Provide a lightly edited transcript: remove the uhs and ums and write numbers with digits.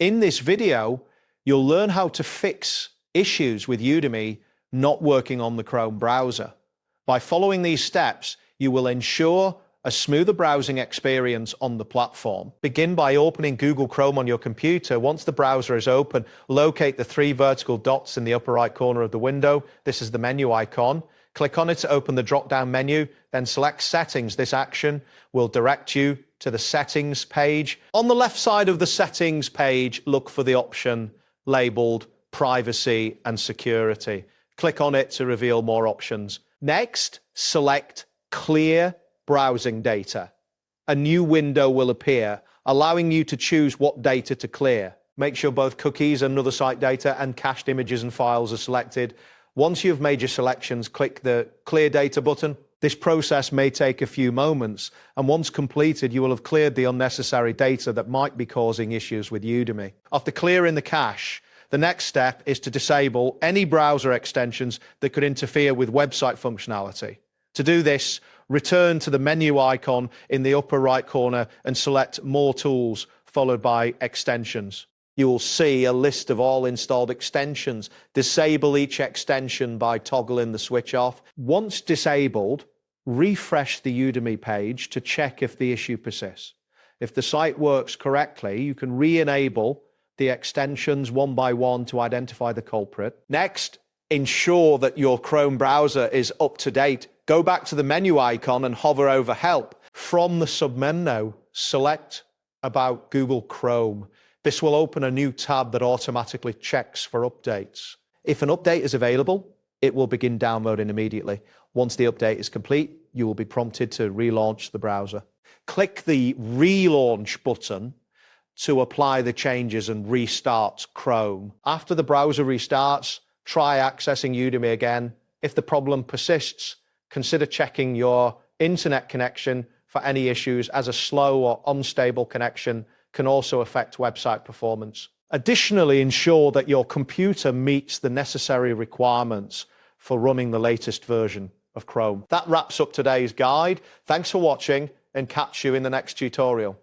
In this video, you'll learn how to fix issues with Udemy not working on the Chrome browser. By following these steps, you will ensure a smoother browsing experience on the platform. Begin by opening Google Chrome on your computer. Once the browser is open, locate the 3 vertical dots in the upper right corner of the window. This is the menu icon. Click on it to open the drop-down menu, then select Settings. This action will direct you to the Settings page. On the left side of the Settings page, look for the option labeled Privacy and Security. Click on it to reveal more options. Next, select Clear Browsing Data. A new window will appear, allowing you to choose what data to clear. Make sure both cookies and other site data and cached images and files are selected. Once you've made your selections, click the Clear Data button. This process may take a few moments, and once completed, you will have cleared the unnecessary data that might be causing issues with Udemy. After clearing the cache, the next step is to disable any browser extensions that could interfere with website functionality. To do this, return to the menu icon in the upper right corner and select More Tools, followed by Extensions. You will see a list of all installed extensions. Disable each extension by toggling the switch off. Once disabled, refresh the Udemy page to check if the issue persists. If the site works correctly, you can re-enable the extensions one by one to identify the culprit. Next, ensure that your Chrome browser is up to date. Go back to the menu icon and hover over Help. From the submenu, select About Google Chrome. This will open a new tab that automatically checks for updates. If an update is available, it will begin downloading immediately. Once the update is complete, you will be prompted to relaunch the browser. Click the Relaunch button to apply the changes and restart Chrome. After the browser restarts, try accessing Udemy again. If the problem persists, consider checking your internet connection for any issues, as a slow or unstable connection can also affect website performance. Additionally, ensure that your computer meets the necessary requirements for running the latest version of Chrome. That wraps up today's guide. Thanks for watching, and catch you in the next tutorial.